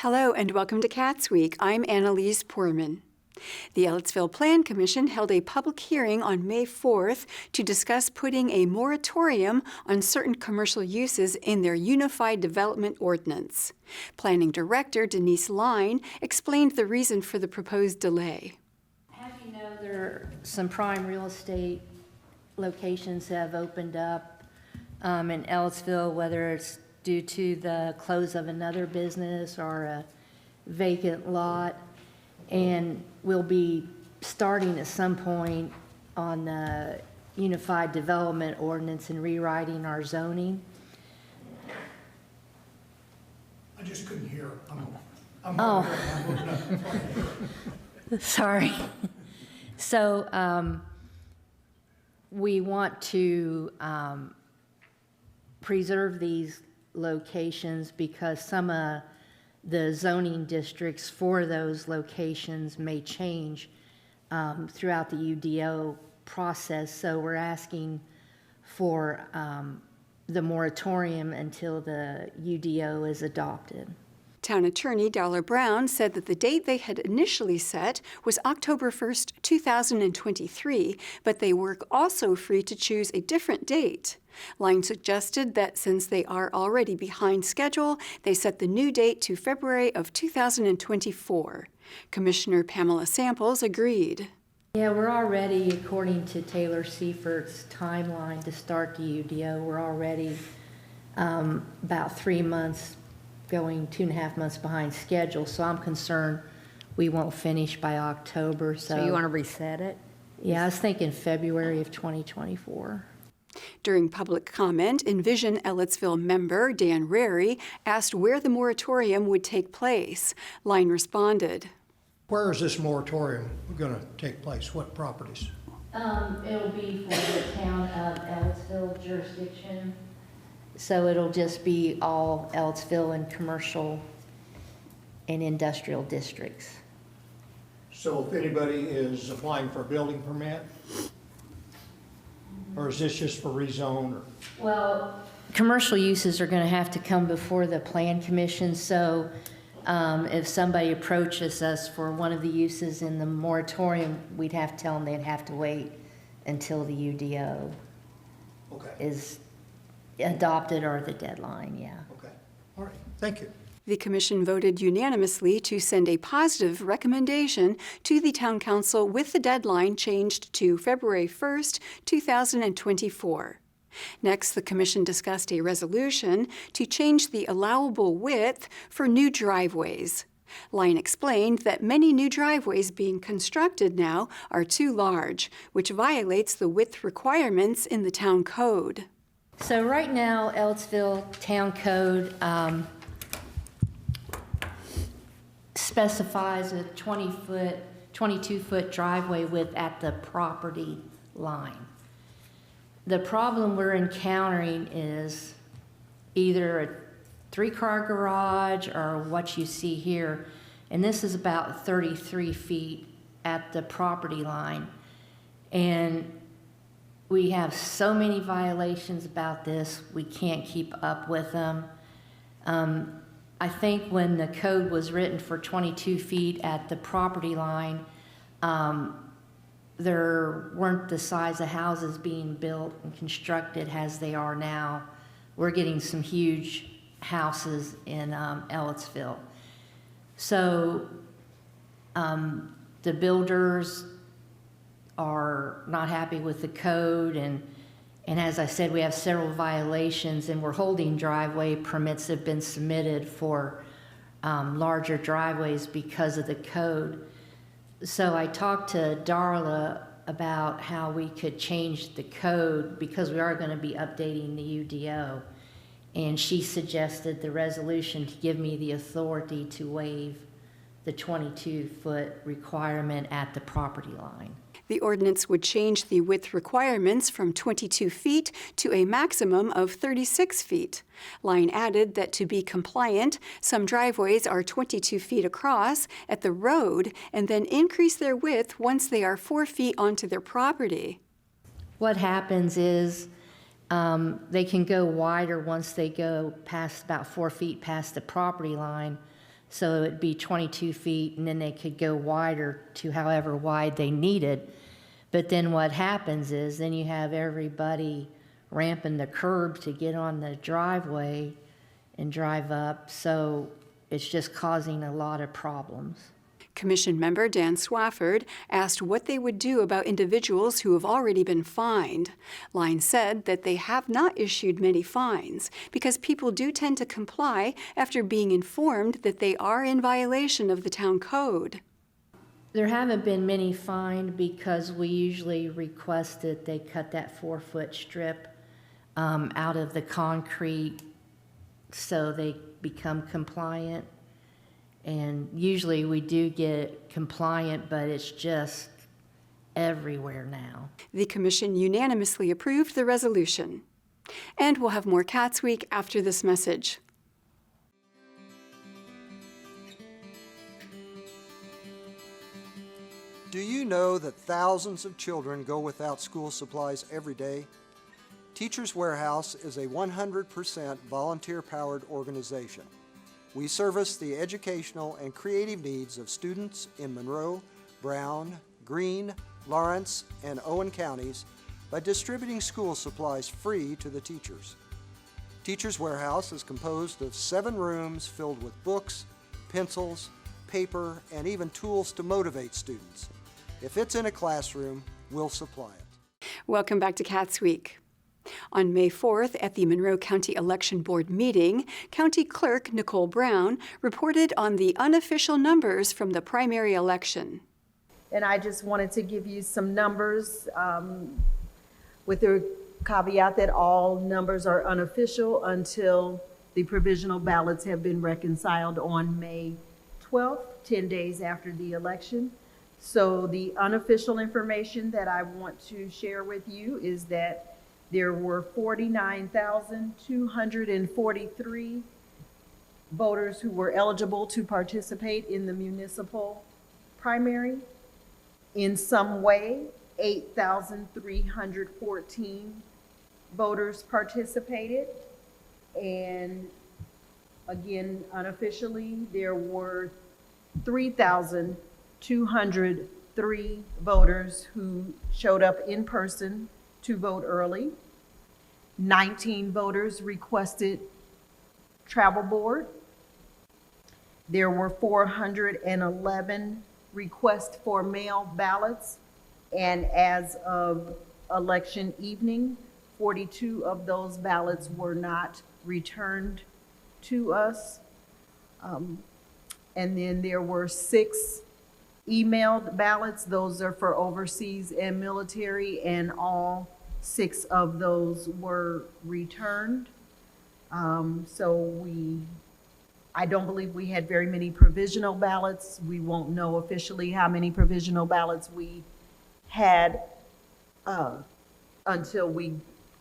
Hello and welcome to CATSweek. I'm Annalise Poorman. The Ellettsville Plan Commission held a public hearing on May 4th to discuss putting a moratorium on certain commercial uses in their Unified Development Ordinance. Planning Director Denise Line explained the reason for the proposed delay. As you know, there are some prime real estate locations that have opened up in Ellettsville, whether it's due to the close of another business or a vacant lot. And we'll be starting at some point on the Unified Development Ordinance and rewriting our zoning. I just couldn't hear. Sorry. So we want to preserve these locations because some of the zoning districts for those locations may change throughout the UDO process. So we're asking for the moratorium until the UDO is adopted. Town Attorney Darla Brown said that the date they had initially set was October 1st, 2023, but they were also free to choose a different date. Line suggested that since they are already behind schedule, they set the new date to February of 2024. Commissioner Pamela Samples agreed. Yeah, we're already, according to Taylor Seifert's timeline to start the UDO, we're already about 3 months, going 2.5 months behind schedule. So I'm concerned we won't finish by October. So you want to reset it? Yeah, I was thinking February of 2024. During public comment, Envision Ellettsville member Dan Rary asked where the moratorium would take place. Line responded. Where is this moratorium going to take place? What properties? It'll be for the town of Ellettsville jurisdiction. So it'll just be all Ellettsville and commercial and industrial districts. So if anybody is applying for a building permit, or is this just for rezone? Or? Well, commercial uses are going to have to come before the Plan Commission. So if somebody approaches us for one of the uses in the moratorium, we'd have to tell them they'd have to wait until the UDO is adopted or the deadline, yeah. Okay, all right, thank you. The commission voted unanimously to send a positive recommendation to the town council with the deadline changed to February 1st, 2024. Next, the commission discussed a resolution to change the allowable width for new driveways. Line explained that many new driveways being constructed now are too large, which violates the width requirements in the town code. So right now, Ellettsville Town Code specifies a 22-foot driveway width at the property line. The problem we're encountering is either a 3-car garage or what you see here, and this is about 33 feet at the property line. And we have so many violations about this, we can't keep up with them. I think when the code was written for 22 feet at the property line, there weren't the size of houses being built and constructed as they are now. We're getting some huge houses in Ellettsville. So the builders are not happy with the code, and as I said, we have several violations, and we're holding driveway permits that have been submitted for larger driveways because of the code. So I talked to Darla about how we could change the code because we are going to be updating the UDO, and she suggested the resolution to give me the authority to waive the 22-foot requirement at the property line. The ordinance would change the width requirements from 22 feet to a maximum of 36 feet. Line added that to be compliant, some driveways are 22 feet across at the road and then increase their width once they are 4 feet onto their property. What happens is they can go wider once they go past about 4 feet past the property line. So it'd be 22 feet, and then they could go wider to however wide they needed. But then what happens is then you have everybody ramping the curb to get on the driveway and drive up. So it's just causing a lot of problems. Commission member Dan Swafford asked what they would do about individuals who have already been fined. Line said that they have not issued many fines because people do tend to comply after being informed that they are in violation of the town code. There haven't been many fined because we usually request that they cut that 4-foot strip out of the concrete so they become compliant. And usually we do get compliant, but it's just everywhere now. The commission unanimously approved the resolution. And we'll have more CATSweek after this message. Do you know that thousands of children go without school supplies every day? Teachers Warehouse is a 100% volunteer-powered organization. We service the educational and creative needs of students in Monroe, Brown, Greene, Lawrence, and Owen counties by distributing school supplies free to the teachers. Teachers Warehouse is composed of 7 rooms filled with books, pencils, paper, and even tools to motivate students. If it's in a classroom, we'll supply it. Welcome back to CATSweek. On May 4th, at the Monroe County Election Board meeting, County Clerk Nicole Brown reported on the unofficial numbers from the primary election. And I just wanted to give you some numbers with the caveat that all numbers are unofficial until the provisional ballots have been reconciled on May 12th, 10 days after the election. So the unofficial information that I want to share with you is that there were 49,243 voters who were eligible to participate in the municipal primary. In some way, 8,314 voters participated. And again, unofficially, there were 3,203 voters who showed up in person to vote early. 19 voters requested travel board. There were 411 requests for mail ballots, and as of election evening, 42 of those ballots were not returned to us. And then there were 6 emailed ballots. Those are for overseas and military, and all 6 of those were returned. I don't believe we had very many provisional ballots. We won't know officially how many provisional ballots we had until we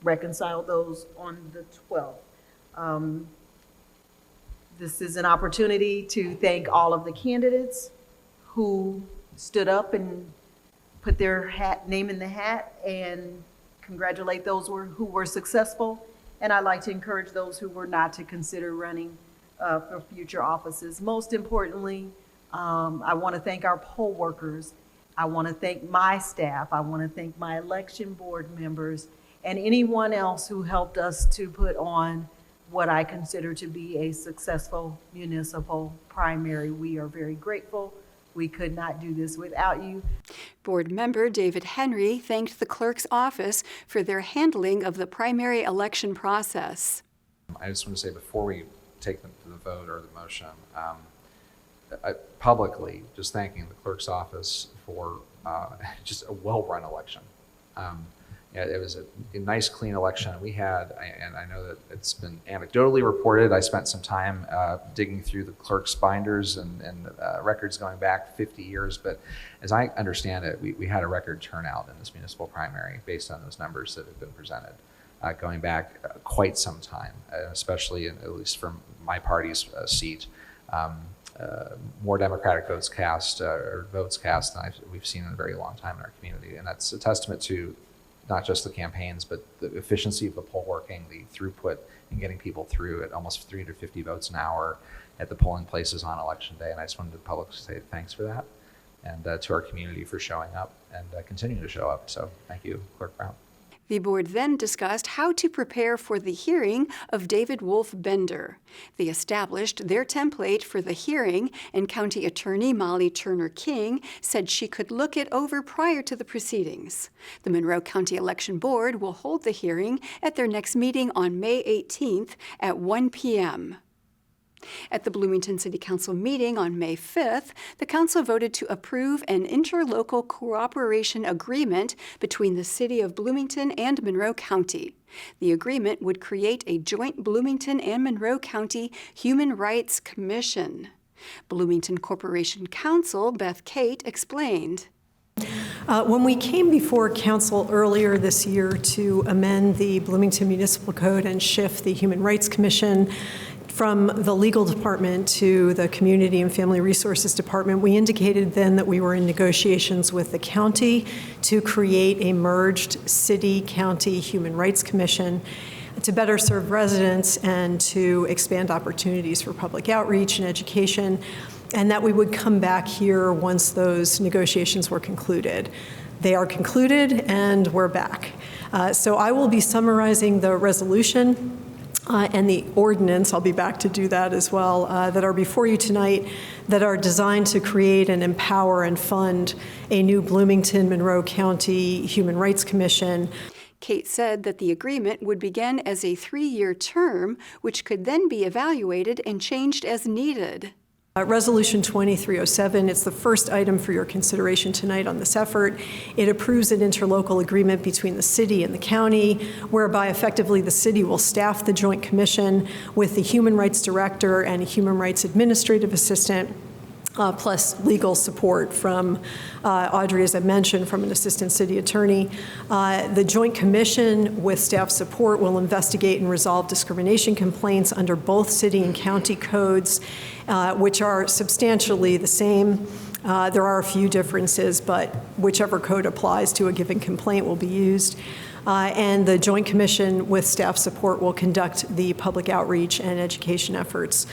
reconcile those on the 12th. This is an opportunity to thank all of the candidates who stood up and put their name in the hat, and congratulate those who were successful. And I'd like to encourage those who were not to consider running for future offices. Most importantly, I want to thank our poll workers. I want to thank my staff. I want to thank my election board members and anyone else who helped us to put on what I consider to be a successful municipal primary. We are very grateful. We could not do this without you. Board member David Henry thanked the clerk's office for their handling of the primary election process. I just want to say before we take them to the vote or the motion, publicly just thanking the clerk's office for just a well-run election. Yeah, it was a nice, clean election we had, and I know that it's been anecdotally reported. I spent some time digging through the clerk's binders and records going back 50 years, but as I understand it, we had a record turnout in this municipal primary based on those numbers that have been presented, going back quite some time, especially at least from my party's seat. More Democratic votes cast than we've seen in a very long time in our community, and that's a testament to not just the campaigns, but the efficiency of the poll working, the throughput, and getting people through at almost 350 votes an hour at the polling places on election day. And I just wanted the public to say thanks for that, and to our community for showing up and continuing to show up. So thank you, Clerk Brown. The board then discussed how to prepare for the hearing of David Wolf Bender. They established their template for the hearing, and County Attorney Molly Turner King said she could look it over prior to the proceedings. The Monroe County Election Board will hold the hearing at their next meeting on May 18th at 1 p.m. At the Bloomington City Council meeting on May 5th, the council voted to approve an interlocal cooperation agreement between the City of Bloomington and Monroe County. The agreement would create a joint Bloomington and Monroe County Human Rights Commission. Bloomington Corporation Counsel Beth Kate explained. When we came before council earlier this year to amend the Bloomington Municipal Code and shift the Human Rights Commission from the legal department to the Community and Family Resources Department, we indicated then that we were in negotiations with the county to create a merged city-county Human Rights Commission to better serve residents and to expand opportunities for public outreach and education, and that we would come back here once those negotiations were concluded. They are concluded, and we're back. So I will be summarizing the resolution and the ordinance, I'll be back to do that as well, that are before you tonight, that are designed to create and empower and fund a new Bloomington-Monroe County Human Rights Commission. Kate said that the agreement would begin as a 3-year term, which could then be evaluated and changed as needed. Resolution 2307, it's the first item for your consideration tonight on this effort. It approves an interlocal agreement between the city and the county, whereby effectively the city will staff the Joint Commission with the Human Rights Director and a Human Rights Administrative Assistant, plus legal support from Audrey, as I mentioned, from an assistant city attorney. The Joint Commission, with staff support, will investigate and resolve discrimination complaints under both city and county codes, which are substantially the same. There are a few differences, but whichever code applies to a given complaint will be used. And the Joint Commission, with staff support, will conduct the public outreach and education efforts.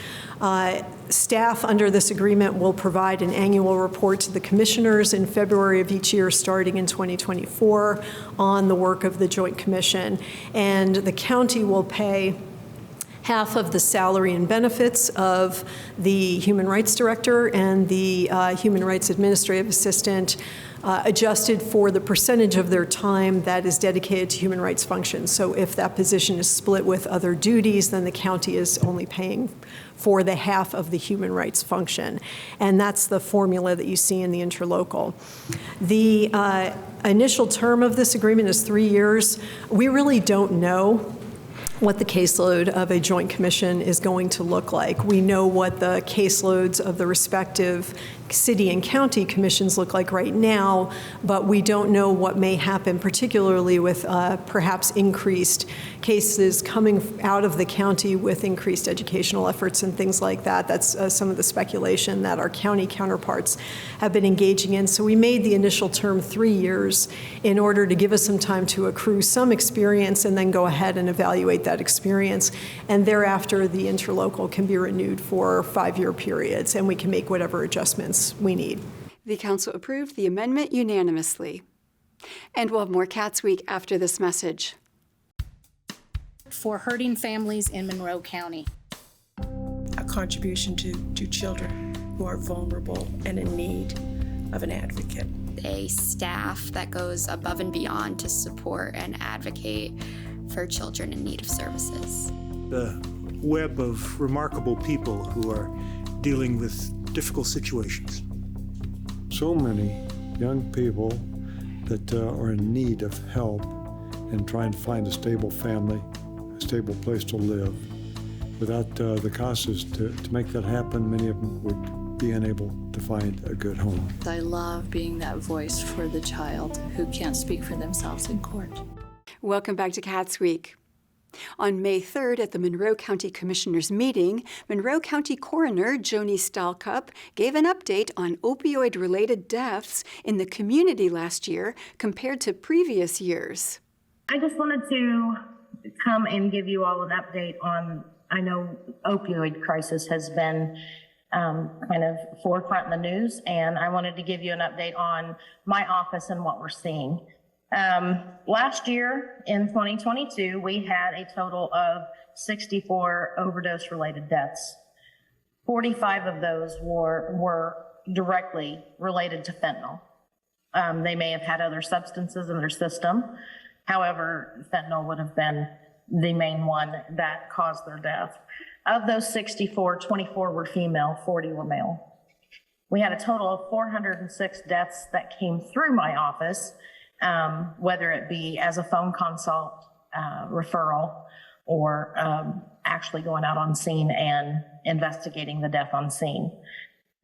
Staff under this agreement will provide an annual report to the commissioners in February of each year, starting in 2024, on the work of the Joint Commission. And the county will pay half of the salary and benefits of the Human Rights Director and the Human Rights Administrative Assistant, adjusted for the percentage of their time that is dedicated to human rights functions. So if that position is split with other duties, then the county is only paying for the half of the human rights function. And that's the formula that you see in the interlocal. The initial term of this agreement is 3 years. We really don't know what the caseload of a joint commission is going to look like. We know what the caseloads of the respective city and county commissions look like right now, but we don't know what may happen, particularly with perhaps increased cases coming out of the county with increased educational efforts and things like that. That's some of the speculation that our county counterparts have been engaging in. So we made the initial term 3 years in order to give us some time to accrue some experience and then go ahead and evaluate that experience. And thereafter, the interlocal can be renewed for 5-year periods, and we can make whatever adjustments we need. The council approved the amendment unanimously. And we'll have more Cats Week after this message. For hurting families in Monroe County. A contribution to children who are vulnerable and in need of an advocate. A staff that goes above and beyond to support and advocate for children in need of services. The web of remarkable people who are dealing with difficult situations. So many young people that are in need of help and trying to find a stable family, a stable place to live. Without the CASAs to make that happen, many of them would be unable to find a good home. I love being that voice for the child who can't speak for themselves in court. Welcome back to Cats Week. On May 3rd at the Monroe County Commissioners meeting, Monroe County Coroner Joni Stalcup gave an update on opioid-related deaths in the community last year compared to previous years. I just wanted to come and give you all an update on, I know opioid crisis has been kind of forefront in the news, and I wanted to give you an update on my office and what we're seeing. Last year in 2022, we had a total of 64 overdose related deaths. 45 of those were directly related to fentanyl. They may have had other substances in their system. However, fentanyl would have been the main one that caused their death. Of those 64, 24 were female, 40 were male. We had a total of 406 deaths that came through my office, whether it be as a phone consult, referral, or actually going out on scene and investigating the death on scene.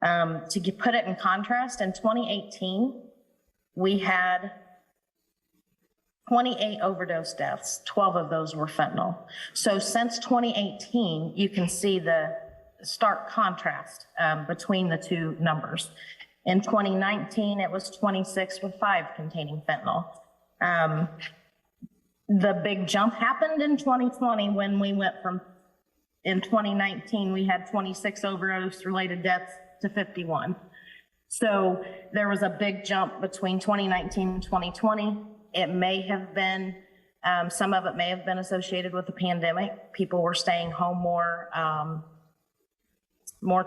To put it in contrast, in 2018, we had 28 overdose deaths. 12 of those were fentanyl. So since 2018, you can see the stark contrast between the two numbers. In 2019, it was 26 with 5 containing fentanyl. The big jump happened in 2020 when we went from, in 2019, we had 26 overdose-related deaths to 51. So there was a big jump between 2019 and 2020. It may have been, some of it may have been associated with the pandemic. People were staying home more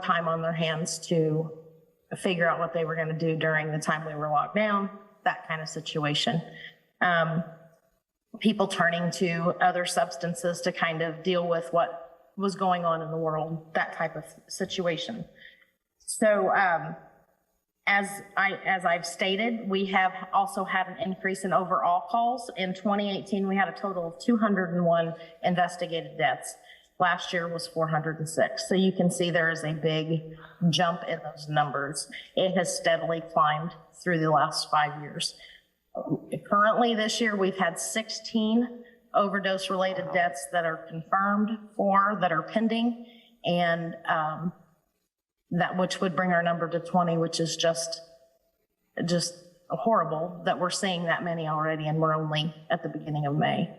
time on their hands to figure out what they were going to do during the time we were locked down, that kind of situation. People turning to other substances to kind of deal with what was going on in the world, that type of situation. So as I've stated, we have also had an increase in overall calls. In 2018, we had a total of 201 investigated deaths. Last year was 406. So you can see there is a big jump in those numbers. It has steadily climbed through the last 5 years. Currently this year, we've had 16 overdose related deaths that are confirmed, 4 that are pending, and that which would bring our number to 20, which is just horrible that we're seeing that many already, and we're only at the beginning of May.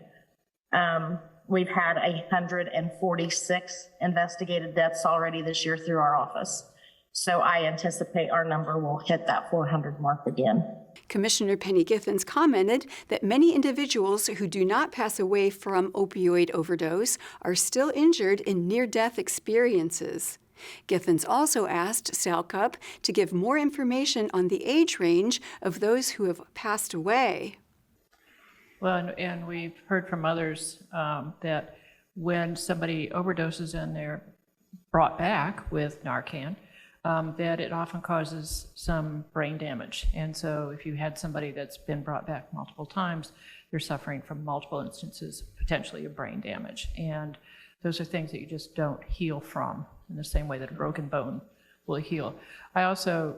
We've had 146 investigated deaths already this year through our office. So I anticipate our number will hit that 400 mark again. Commissioner Penny Giffens commented that many individuals who do not pass away from opioid overdose are still injured in near-death experiences. Giffens also asked SALCUP to give more information on the age range of those who have passed away. Well, and we've heard from others that when somebody overdoses and they're brought back with Narcan, that it often causes some brain damage. And so if you had somebody that's been brought back multiple times, they're suffering from multiple instances, potentially of brain damage. And those are things that you just don't heal from in the same way that a broken bone will heal.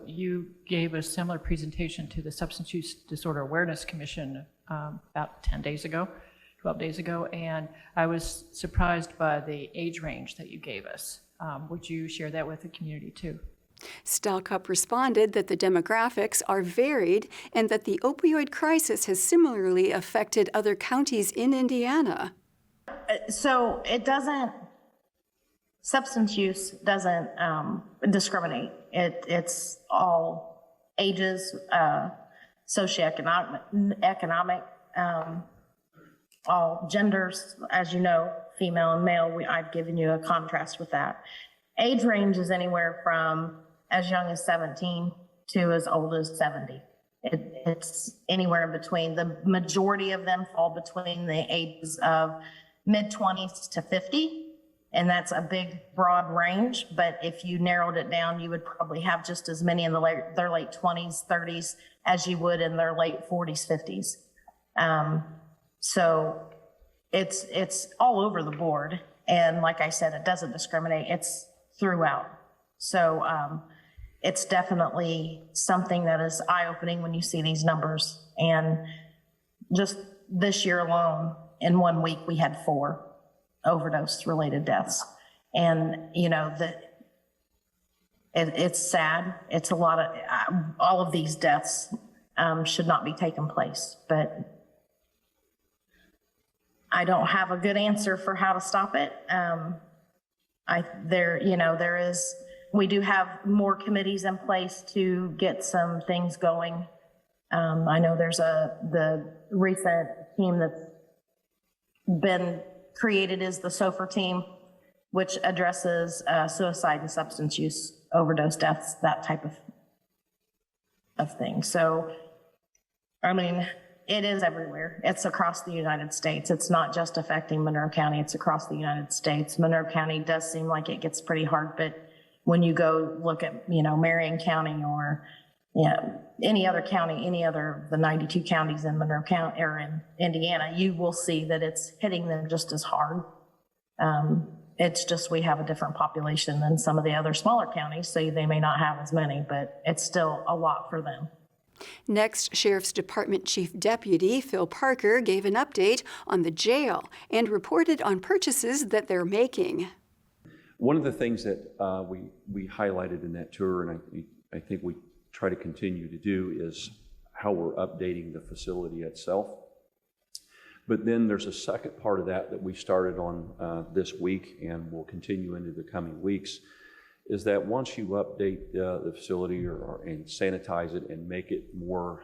You gave a similar presentation to the Substance Use Disorder Awareness Commission about 10 days ago, 12 days ago, and I was surprised by the age range that you gave us. Would you share that with the community too? STALCUP responded that the demographics are varied and that the opioid crisis has similarly affected other counties in Indiana. So it doesn't, substance use doesn't discriminate. It's all ages, socioeconomic, all genders, as you know, female and male. I've given you a contrast with that. Age range is anywhere from as young as 17 to as old as 70. It's anywhere in between. The majority of them fall between the ages of mid-20s to 50, and that's a big, broad range. But if you narrowed it down, you would probably have just as many in their late 20s, 30s as you would in their late 40s, 50s. So it's all over the board. And like I said, it doesn't discriminate. It's throughout. So it's definitely something that is eye-opening when you see these numbers. And just this year alone, in 1 week, we had 4 overdose-related deaths. And, you know, it's sad. It's a lot of, all of these deaths should not be taking place. But I don't have a good answer for how to stop it. We do have more committees in place to get some things going. I know there's the recent team that's been created is the SOFR team, which addresses suicide and substance use, overdose deaths, that type of thing. So, I mean, it is everywhere. It's across the United States. It's not just affecting Monroe County. It's across the United States. Monroe County does seem like it gets pretty hard, but when you go look at, Marion County or any other county, the 92 counties in Monroe County or in Indiana, you will see that it's hitting them just as hard. It's just we have a different population than some of the other smaller counties, so they may not have as many, but it's still a lot for them. Next, Sheriff's Department Chief Deputy Phil Parker gave an update on the jail and reported on purchases that they're making. One of the things that we highlighted in that tour, and I think we try to continue to do, is how we're updating the facility itself. But then there's a second part of that we started on this week and will continue into the coming weeks, is that once you update the facility and sanitize it and make it more,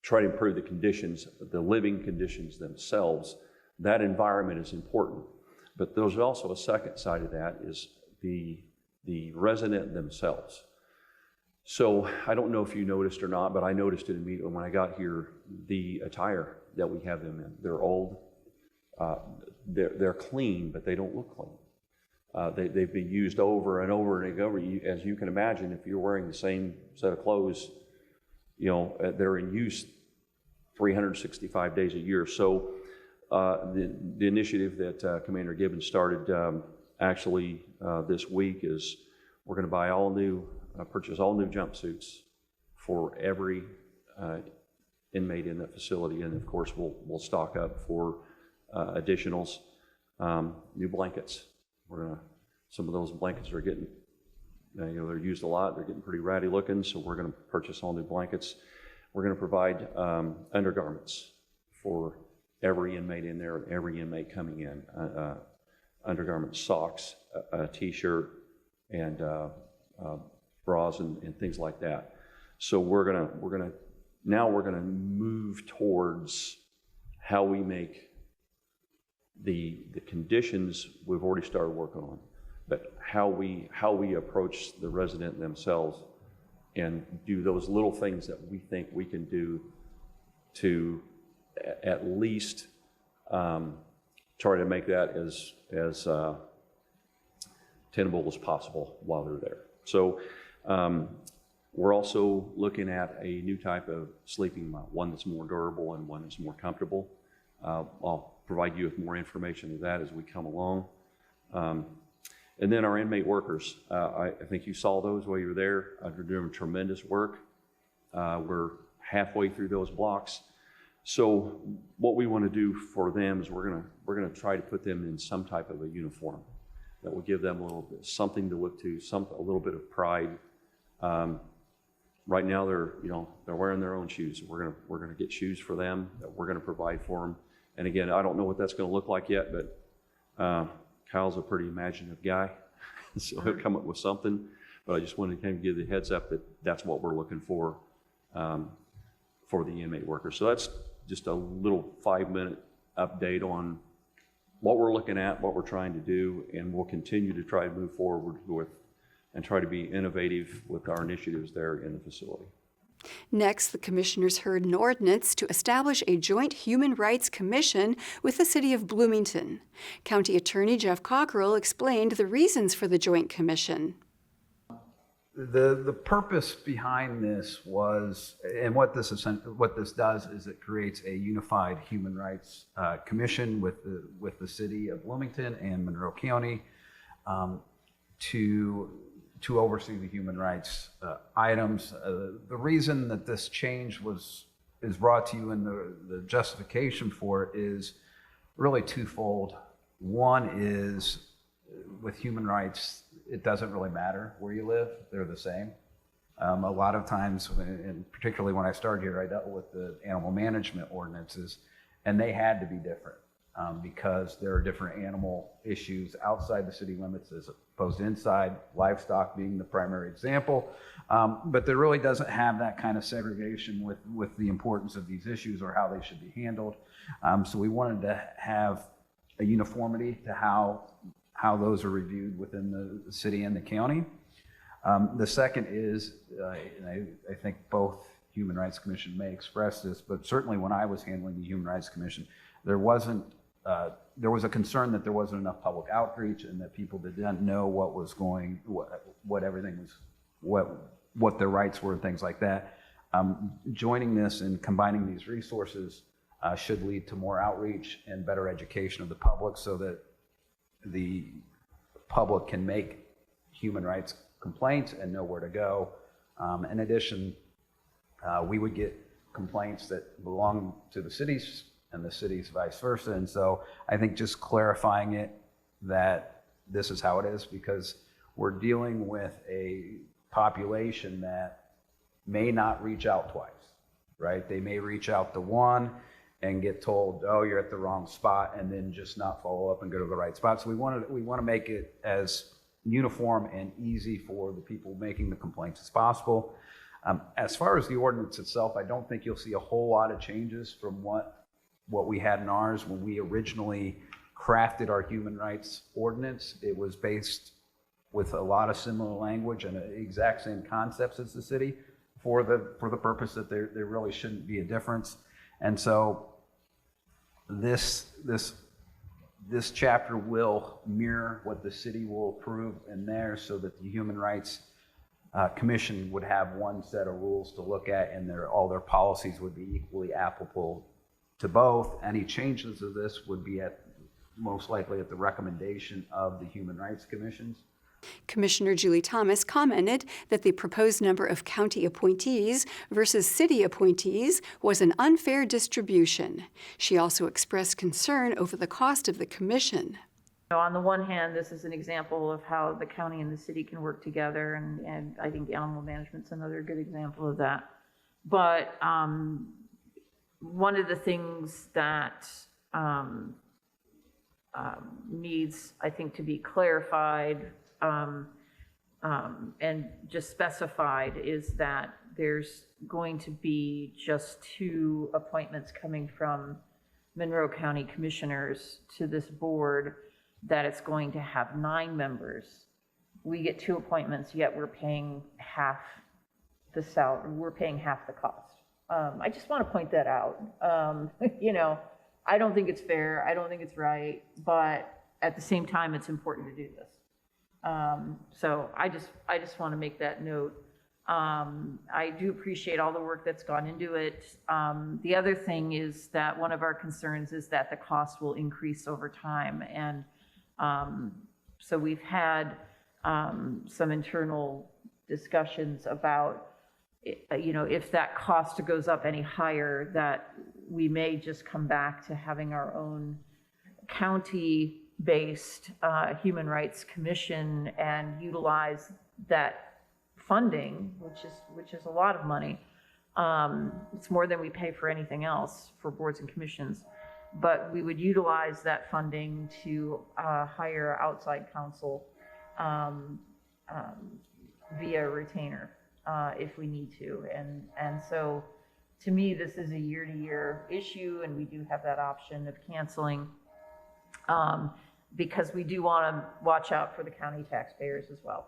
try to improve the conditions, the living conditions themselves, that environment is important. But there's also a second side of that is the resident themselves. So I don't know if you noticed or not, but I noticed it immediately when I got here, the attire that we have them in. They're old, they're clean, but they don't look clean. They've been used over and over and over. As you can imagine, if you're wearing the same set of clothes, they're in use 365 days a year. So the initiative that Commander Gibbons started this week is we're going to purchase all new jumpsuits for every inmate in that facility, and of course we'll stock up for additionals, new blankets. Some of those blankets are getting, they're used a lot. They're getting pretty ratty looking, so we're going to purchase all new blankets. We're going to provide undergarments for every inmate in there and every inmate coming in. Undergarments, socks, a t-shirt, and bras and things like that. So we're gonna move towards how we make the conditions we've already started working on, but how we approach the resident themselves and do those little things that we think we can do to at least try to make that as tenable as possible while they're there. So we're also looking at a new type of sleeping mount, one that's more durable and one that's more comfortable. I'll provide you with more information of that as we come along. And then our inmate workers, I think you saw those while you were there. They're doing tremendous work. We're halfway through those blocks. So what we want to do for them is we're gonna try to put them in some type of a uniform that will give them a little bit something to look to, a little bit of pride. Right now they're wearing their own shoes. We're gonna get shoes for them that we're gonna provide for them. And again, I don't know what that's gonna look like yet, but Kyle's a pretty imaginative guy, so he'll come up with something. But I just wanted to kind of give the heads up that that's what we're looking for the inmate workers. So that's just a little 5-minute update on what we're looking at, what we're trying to do, and we'll continue to try to move forward with and try to be innovative with our initiatives there in the facility. Next, the commissioners heard an ordinance to establish a joint human rights commission with the City of Bloomington. County Attorney Jeff Cockrell explained the reasons for the joint commission. The purpose behind this was, and what this does is it creates a unified human rights commission with the City of Bloomington and Monroe County to oversee the human rights items. The reason that this change is brought to you and the justification for it is really twofold. One is with human rights, it doesn't really matter where you live, they're the same. A lot of times, and particularly when I started here, I dealt with the animal management ordinances, and they had to be different because there are different animal issues outside the city limits as opposed to inside, livestock being the primary example. But there really doesn't have that kind of segregation with the importance of these issues or how they should be handled. So we wanted to have a uniformity to how those are reviewed within the city and the county. The second is, and I think both Human Rights Commission may express this, but certainly when I was handling the Human Rights Commission, there was a concern that there wasn't enough public outreach and that people didn't know what everything was, what their rights were and things like that. Joining this and combining these resources should lead to more outreach and better education of the public so that the public can make human rights complaints and know where to go. In addition, we would get complaints that belong to the cities and the cities vice versa. And so I think just clarifying it that this is how it is, because we're dealing with a population that may not reach out twice, right? They may reach out to one and get told, oh, you're at the wrong spot, and then just not follow up and go to the right spot. So we want to make it as uniform and easy for the people making the complaints as possible. As far as the ordinance itself, I don't think you'll see a whole lot of changes from what we had in ours when we originally crafted our human rights ordinance. It was based with a lot of similar language and the exact same concepts as the city for the purpose that there really shouldn't be a difference. And so this chapter will mirror what the city will approve in there so that the Human Rights Commission would have one set of rules to look at, and all their policies would be equally applicable to both. Any changes to this would be most likely at the recommendation of the Human Rights Commissions. Commissioner Julie Thomas commented that the proposed number of county appointees versus city appointees was an unfair distribution. She also expressed concern over the cost of the commission. On the one hand, this is an example of how the county and the city can work together, and I think animal management's another good example of that. But one of the things that needs, I think, to be clarified and just specified is that there's going to be just 2 appointments coming from Monroe County Commissioners to this board, that it's going to have 9 members. We get 2 appointments, yet we're paying half the salary, we're paying half the cost. I just want to point that out. I don't think it's fair, I don't think it's right, but at the same time, it's important to do this. So I just want to make that note. I do appreciate all the work that's gone into it. The other thing is that one of our concerns is that the cost will increase over time. And so we've had some internal discussions about, if that cost goes up any higher, that we may just come back to having our own county-based Human Rights Commission and utilize that funding, which is a lot of money. It's more than we pay for anything else for boards and commissions. But we would utilize that funding to hire outside counsel via retainer if we need to. And so to me, this is a year-to-year issue, and we do have that option of canceling because we do want to watch out for the county taxpayers as well.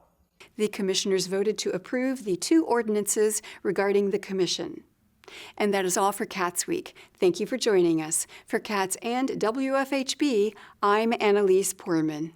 The commissioners voted to approve the 2 ordinances regarding the commission. And that is all for CATSweek. Thank you for joining us. For CATS and WFHB, I'm Annalise Poorman.